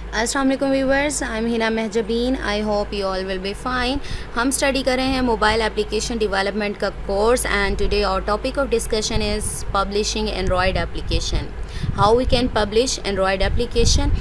अस्सलाम वालेकुम viewers, I am Hina Mahjabeen. I hope you all will be fine. हम study कर रहे हैं मोबाइल एप्लीकेशन डेवलपमेंट का course and today our topic of discussion is publishing Android application, how we can publish Android application.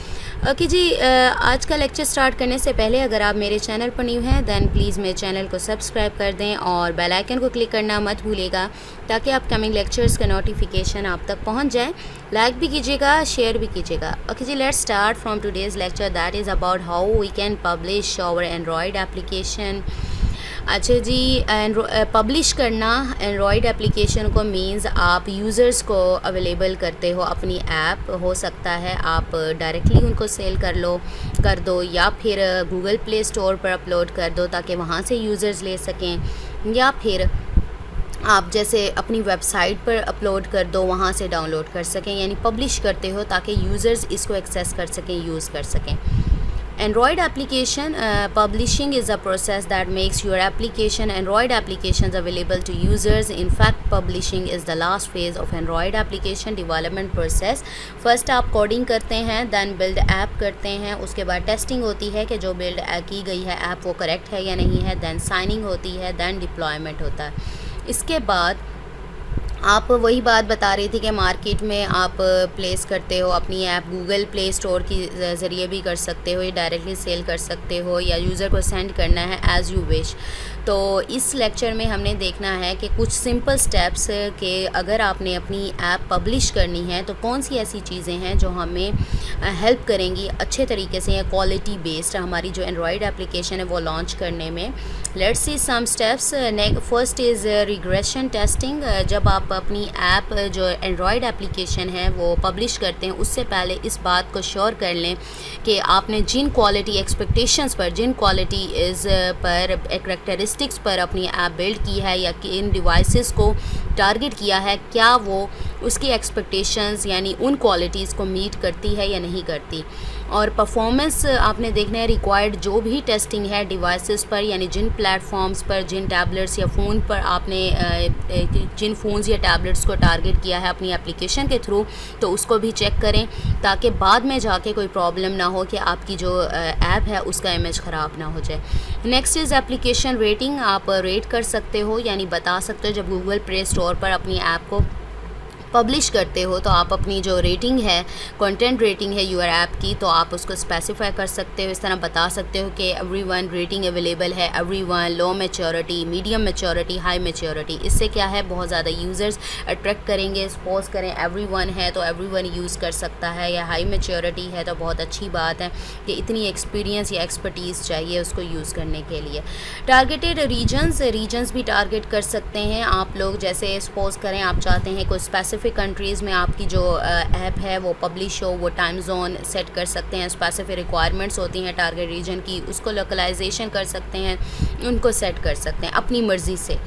Okay जी, आज का lecture start करने से पहले अगर आप मेरे चैनल पर न्यू हैं दैन प्लीज़ मेरे चैनल को सब्सक्राइब कर दें और बेल आइकन को क्लिक करना मत भूलिएगा ताकि अपकमिंग लेक्चर्स का नोटिफिकेशन आप तक पहुंच जाए। लाइक भी कीजिएगा, शेयर भी कीजिएगा। ओके जी, let's start from today's lecture that is about how we can publish our Android application. अच्छा जी, पब्लिश करना एंड्रॉयड एप्लीकेशन को मींस आप यूज़र्स को अवेलेबल करते हो अपनी ऐप। हो सकता है आप डायरेक्टली उनको सेल कर दो या फिर गूगल प्ले स्टोर पर अपलोड कर दो ताकि वहाँ से यूज़र्स ले सकें, या फिर आप जैसे अपनी वेबसाइट पर अपलोड कर दो, वहाँ से डाउनलोड कर सकें। यानी पब्लिश करते हो ताकि यूज़र्स इसको एक्सेस कर सकें, यूज़ कर सकें। Android application publishing is a process that makes your Android applications available to users. In fact, publishing is the last phase of Android application development process. First आप coding करते हैं, then build app करते हैं, उसके बाद testing होती है कि जो बिल्ड की गई है ऐप वो करेक्ट है या नहीं है, then साइनिंग होती है, then डिप्लॉयमेंट होता है। इसके बाद आप वही बात बता रही थी कि मार्केट में आप प्लेस करते हो अपनी ऐप, गूगल प्ले स्टोर की ज़रिए भी कर सकते हो, या डायरेक्टली सेल कर सकते हो, या यूज़र को सेंड करना है एज़ यू विश। तो इस लेक्चर में हमने देखना है कि कुछ सिंपल स्टेप्स के अगर आपने अपनी ऐप पब्लिश करनी है तो कौन सी ऐसी चीज़ें हैं जो हमें हेल्प करेंगी अच्छे तरीके से या क्वालिटी बेस्ड हमारी जो एंड्रॉयड एप्लीकेशन है वो लॉन्च करने में। Let's see some steps. First is regression testing. जब आप अपनी ऐप जो एंड्रॉयड एप्लीकेशन है वो पब्लिश करते हैं उससे पहले इस बात को श्योर कर लें कि आपने जिन क्वालिटी एक्सपेक्टेशंस पर, जिन क्वालिटीज़ पर, करैक्टरिस्टिक्स पर अपनी ऐप बिल्ड की है या किन डिवाइसेस को टारगेट किया है, क्या वो उसकी एक्सपेक्टेशंस यानी उन क्वालिटीज़ को मीट करती है या नहीं करती। और परफॉर्मेंस आपने देखना है, रिक्वायर्ड जो भी टेस्टिंग है डिवाइसेस पर, यानी जिन प्लेटफॉर्म्स पर, जिन टैबलेट्स या फ़ोन पर आपने जिन फ़ोन्स या टैबलेट्स को टारगेट किया है अपनी एप्लीकेशन के थ्रू, तो उसको भी चेक करें ताकि बाद में जाके कोई प्रॉब्लम ना हो कि आपकी जो ऐप है उसका इमेज ख़राब ना हो जाए। Next is application rating. आप रेट कर सकते हो, यानी बता सकते हो जब गूगल प्ले स्टोर पर अपनी ऐप को पब्लिश करते हो तो आप अपनी जो रेटिंग है, कंटेंट रेटिंग है यूर ऐप की, तो आप उसको स्पेसिफाई कर सकते हो। इस तरह बता सकते हो कि एवरीवन रेटिंग अवेलेबल है, everyone low maturity, medium maturity, high maturity. इससे क्या है, बहुत ज़्यादा यूज़र्स अट्रैक्ट करेंगे। सपोज करें एवरीवन है तो एवरीवन यूज़ कर सकता है, या हाई मैच्योरिटी है तो बहुत अच्छी बात है कि इतनी एक्सपीरियंस या एक्सपर्टीज़ चाहिए उसको यूज़ करने के लिए। टारगेटेड रीजन्स भी टारगेट कर सकते हैं आप लोग। जैसे सपोज करें आप चाहते हैं कोई स्पेसिफिक कंट्रीज़ में आपकी जो ऐप है वो पब्लिश हो, वो टाइम जोन सेट कर सकते हैं। स्पेसिफिक रिक्वायरमेंट्स होती हैं टारगेट रीजन की, उसको लोकलाइजेशन कर सकते हैं, उनको सेट कर सकते हैं अपनी मर्ज़ी से।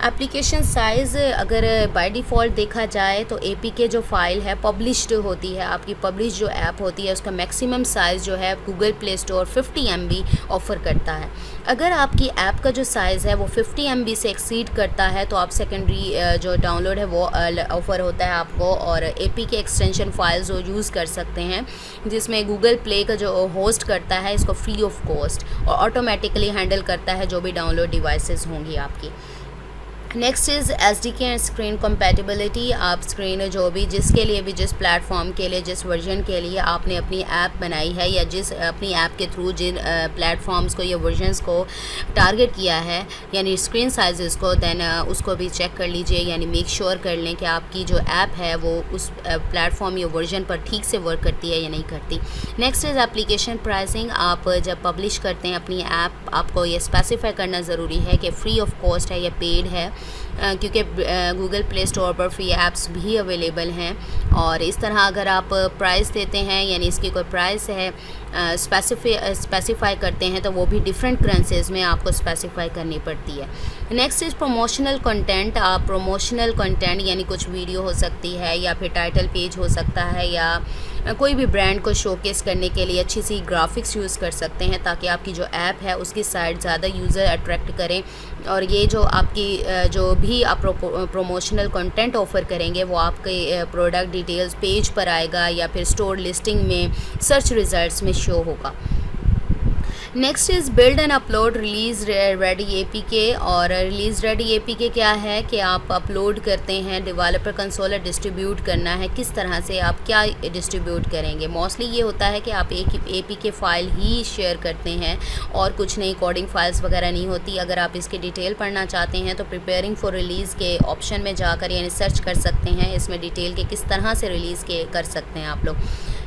एप्लीकेशन साइज़ अगर बाय डिफ़ॉल्ट देखा जाए तो APK जो फ़ाइल है पब्लिश्ड होती है, आपकी पब्लिश जो ऐप होती है उसका मैक्सिमम साइज़ जो है Google play store 50 MB offer करता है। अगर आपकी ऐप का जो साइज़ है वो 50 MB से एक्सीड करता है तो आप सेकेंडरी जो डाउनलोड है वो ऑफ़र होता है आपको, और APK एक्सटेंशन फाइल्स जो यूज़ कर सकते हैं जिसमें गूगल प्ले का जो होस्ट करता है इसको फ्री ऑफ कॉस्ट और ऑटोमेटिकली हैंडल करता है जो भी डाउनलोड डिवाइसेस होंगी आपकी। Next is SDK and screen compatibility. आप स्क्रीन जो भी जिसके लिए भी, जिस प्लेटफॉर्म के लिए, जिस वर्जन के लिए आपने अपनी ऐप बनाई है या जिस अपनी ऐप के थ्रू जिन प्लेटफॉर्म्स को या वर्जन्स को टारगेट किया है यानी स्क्रीन साइज़ को, दैन उसको भी चेक कर लीजिए, यानी मेक श्योर कर लें कि आपकी जो ऐप है वो उस प्लेटफॉर्म या वर्जन पर ठीक से वर्क करती है या नहीं करती। Next is application pricing. आप जब पब्लिश करते हैं अपनी ऐप, आपको ये स्पेसिफाई करना ज़रूरी है कि फ्री ऑफ कॉस्ट है या पेड है, क्योंकि गूगल प्ले स्टोर पर फ्री ऐप्स भी अवेलेबल हैं। और इस तरह अगर आप प्राइस देते हैं यानी इसकी कोई प्राइस है स्पेसिफाई करते हैं तो वो भी डिफरेंट करेंसीज में आपको स्पेसिफाई करनी पड़ती है। Next is promotional content. आप प्रमोशनल कंटेंट यानी कुछ वीडियो हो सकती है या फिर टाइटल पेज हो सकता है या कोई भी ब्रांड को शोकेस करने के लिए अच्छी सी ग्राफिक्स यूज़ कर सकते हैं, ताकि आपकी जो ऐप है उसकी साइड ज़्यादा यूज़र अट्रैक्ट करें। और ये जो आपकी जो भी आप प्रोमोशनल कंटेंट ऑफ़र करेंगे वो आपके प्रोडक्ट डिटेल्स पेज पर आएगा या फिर स्टोर लिस्टिंग में सर्च रिजल्ट्स में शो होगा। Next is build and upload release ready APK। और रिलीज़ रेडी APK क्या है कि आप अपलोड करते हैं, डेवलपर कंसोल डिस्ट्रीब्यूट करना है, किस तरह से आप क्या डिस्ट्रीब्यूट करेंगे। मोस्टली ये होता है कि आप एक APK फ़ाइल ही शेयर करते हैं और कुछ नहीं, कोडिंग फाइल्स वगैरह नहीं होती। अगर आप इसकी डिटेल पढ़ना चाहते हैं तो प्रिपेयरिंग फॉर रिलीज़ के ऑप्शन में जाकर यानी सर्च कर सकते हैं, इसमें डिटेल के किस तरह से रिलीज़ के कर सकते हैं आप लोग।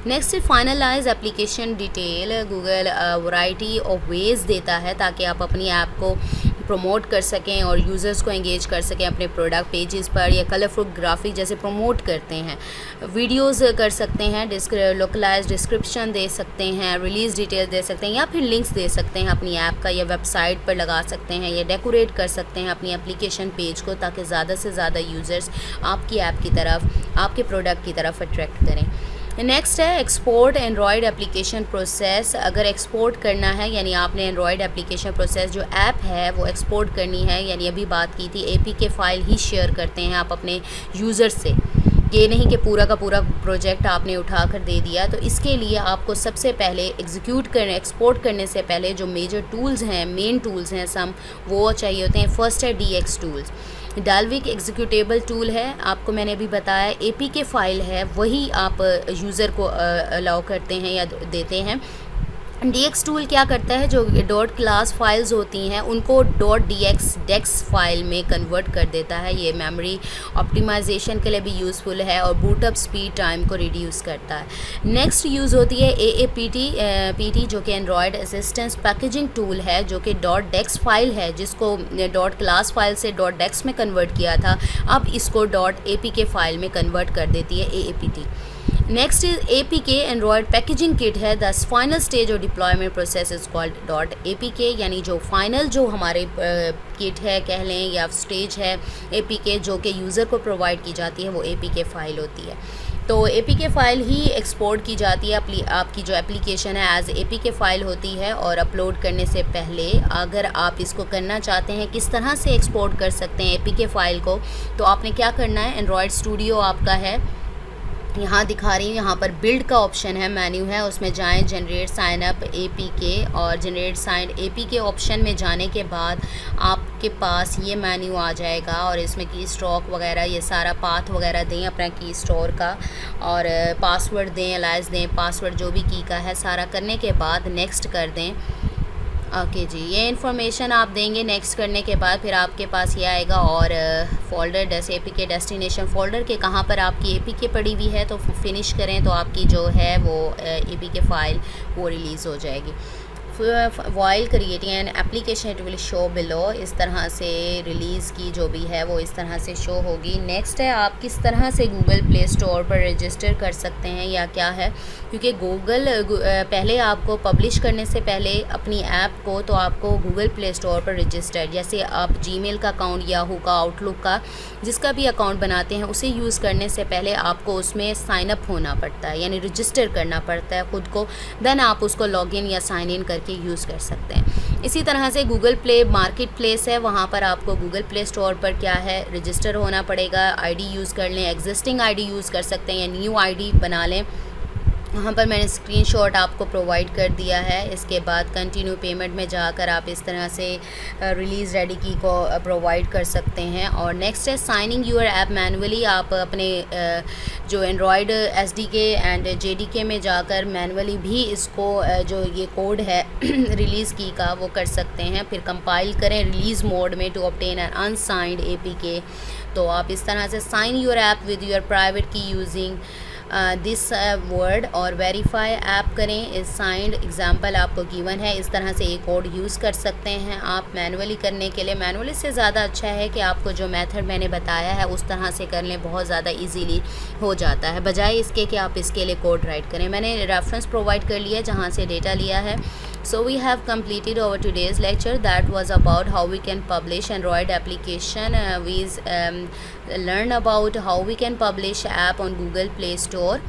Next finalize application detail. Google variety of ways देता है ताकि आप अपनी ऐप को प्रमोट कर सकें और यूज़र्स को एंगेज कर सकें अपने प्रोडक्ट पेजेस पर, या कलरफुल ग्राफिक जैसे प्रमोट करते हैं, वीडियोस कर सकते हैं, लोकलाइज डिस्क्रिप्शन दे सकते हैं, रिलीज़ डिटेल दे सकते हैं, या फिर लिंक्स दे सकते हैं अपनी ऐप का, या वेबसाइट पर लगा सकते हैं, या डेकोरेट कर सकते हैं अपनी एप्लीकेशन पेज को, ताकि ज़्यादा से ज़्यादा यूज़र्स आपकी ऐप की तरफ, आपके प्रोडक्ट की तरफ अट्रैक्ट करें। नेक्स्ट है एक्सपोर्ट एंड्रॉयड एप्लीकेशन प्रोसेस। अगर एक्सपोर्ट करना है यानी आपने एंड्रॉयड एप्लीकेशन प्रोसेस जो ऐप है वो एक्सपोर्ट करनी है, यानी अभी बात की थी APK फ़ाइल ही शेयर करते हैं आप अपने यूज़र से, ये नहीं कि पूरा का पूरा प्रोजेक्ट आपने उठा कर दे दिया। तो इसके लिए आपको सबसे पहले एक्सपोर्ट करने से पहले जो मेजर टूल्स हैं, मेन टूल्स हैं सम, वो चाहिए होते हैं। फर्स्ट है DX tools. Dalvik executable tool है, आपको मैंने अभी बताया APK फ़ाइल है वही आप यूज़र को अलाउ करते हैं या देते हैं। DX टूल क्या करता है, जो डॉट क्लास फाइल्स होती हैं उनको .dx फाइल में कन्वर्ट कर देता है। ये मेमोरी ऑप्टिमाइजेशन के लिए भी यूज़फुल है और बूटअप स्पीड टाइम को रिड्यूस करता है। नेक्स्ट यूज़ होती है AAPT जो कि एंड्रॉयड असिस्टेंस पैकेजिंग टूल है, जो कि .dex फाइल है जिसको डॉट क्लास फाइल से .dex में कन्वर्ट किया था, अब इसको .apk फ़ाइल में कन्वर्ट कर देती है AAPT। Next is APK Android packaging kit है। The final stage of deployment process is called .apk, यानी जो फाइनल जो हमारे किट है कह लें या स्टेज है APK जो कि यूज़र को प्रोवाइड की जाती है, वो APK फ़ाइल होती है। तो APK फ़ाइल ही एक्सपोर्ट की जाती है, आपकी जो एप्लीकेशन है एज APK फ़ाइल होती है। और अपलोड करने से पहले अगर आप इसको करना चाहते हैं किस तरह से एक्सपोर्ट कर सकते हैं APK फ़ाइल को, तो आपने क्या करना है, एंड्रॉयड स्टूडियो आपका है, यहाँ दिखा रही हूँ, यहाँ पर बिल्ड का ऑप्शन है, मेन्यू है, उसमें जाएं, जनरेट साइन अप APK, और जनरेट साइन APK ऑप्शन में जाने के बाद आपके पास ये मेन्यू आ जाएगा और इसमें की स्ट्रोक वगैरह ये सारा पाथ वगैरह दें अपना की स्टोर का, और पासवर्ड दें, अलाइज दें, पासवर्ड जो भी की का है, सारा करने के बाद नेक्स्ट कर दें। ओके जी, ये इन्फॉर्मेशन आप देंगे। नेक्स्ट करने के बाद फिर आपके पास ये आएगा और फोल्डर जैसे APK डेस्टिनेशन फोल्डर के कहाँ पर आपकी APK पड़ी हुई है, तो फिनिश करें तो आपकी जो है वो APK फ़ाइल वो रिलीज़ हो जाएगी। While creating an application it will show below, इस तरह से रिलीज़ की जो भी है वो इस तरह से शो होगी। नेक्स्ट है आप किस तरह से गूगल प्ले स्टोर पर रजिस्टर कर सकते हैं या क्या है, क्योंकि गूगल पहले आपको पब्लिश करने से पहले अपनी ऐप को तो आपको गूगल प्ले स्टोर पर रजिस्टर, जैसे आप जीमेल का अकाउंट, याहू का, आउटलुक का, जिसका भी अकाउंट बनाते हैं उसे यूज़ करने से पहले आपको उसमें साइन अप होना पड़ता है, यानी रजिस्टर करना पड़ता है खुद को, देन आप उसको लॉगिन या साइन इन करके यूज़ कर सकते हैं। इसी तरह से गूगल प्ले मार्केट प्लेस है, वहाँ पर आपको गूगल प्ले स्टोर पर क्या है रजिस्टर होना पड़ेगा। आईडी यूज़ कर लें, एग्जिस्टिंग आईडी यूज़ कर सकते हैं या न्यू आईडी बना लें। वहाँ पर मैंने स्क्रीनशॉट आपको प्रोवाइड कर दिया है। इसके बाद कंटिन्यू पेमेंट में जाकर आप इस तरह से रिलीज़ रेडी की को प्रोवाइड कर सकते हैं। और नेक्स्ट है साइनिंग यूर ऐप मैनुअली, आप अपने जो एंड्रॉयड SDK एंड JDK में जाकर मैनुअली भी इसको जो ये कोड है रिलीज़ की का वो कर सकते हैं। फिर कंपाइल करें रिलीज़ मोड में to obtain an unsigned APK। तो आप इस तरह से sign your app with your private key using this word और वेरीफाई ऐप करें इस साइंड एग्जाम्पल आपको गिवन है। इस तरह से ये कोड यूज़ कर सकते हैं आप मैनुअली करने के लिए। मैनुअली से ज़्यादा अच्छा है कि आपको जो मेथड मैंने बताया है उस तरह से कर लें, बहुत ज़्यादा इजीली हो जाता है, बजाय इसके कि आप इसके लिए कोड राइट करें। मैंने रेफरेंस प्रोवाइड कर लिया जहाँ से डेटा लिया है। So we have completed our today's lecture that was about how we can publish Android application. We learn about how we can publish app on Google Play Store.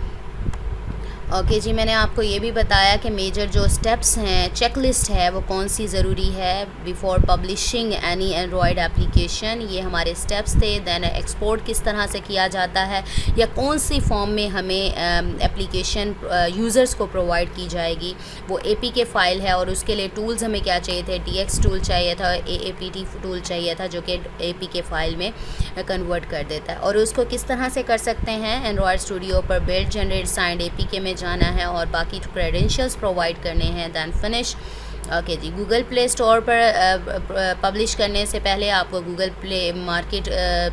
Okay जी, मैंने आपको ये भी बताया कि मेजर जो स्टेप्स हैं, checklist है, वो कौन सी ज़रूरी है before publishing any Android application. ये हमारे स्टेप्स थे। दैन एक्सपोर्ट किस तरह से किया जाता है या कौन सी फॉर्म में हमें एप्लीकेशन यूज़र्स को प्रोवाइड की जाएगी, वो APK फ़ाइल है। और उसके लिए टूल्स हमें क्या चाहिए थे, TX टूल चाहिए था, AAPT टूल चाहिए था, जो कि APK फ़ाइल में कन्वर्ट कर देता है। और उसको किस तरह से कर सकते हैं, एंड्रॉयड स्टूडियो पर बिल्ड जनरेट साइंड APK में जाना है और बाकी क्रेडेंशियल्स प्रोवाइड करने हैं, दैन फिनिश। ओके जी, गूगल प्ले स्टोर पर पब्लिश करने से पहले आपको गूगल प्ले मार्केट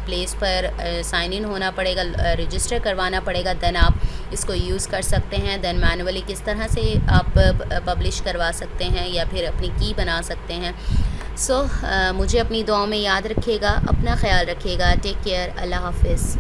प्लेस पर साइन इन होना पड़ेगा, रजिस्टर करवाना पड़ेगा, दैन आप इसको यूज़ कर सकते हैं। दैन मैनुअली किस तरह से आप पब्लिश करवा सकते हैं या फिर अपनी की बना सकते हैं। सो मुझे अपनी दुआओं में याद रखिएगा, अपना ख्याल रखिएगा। टेक केयर, अल्लाह हाफिज़।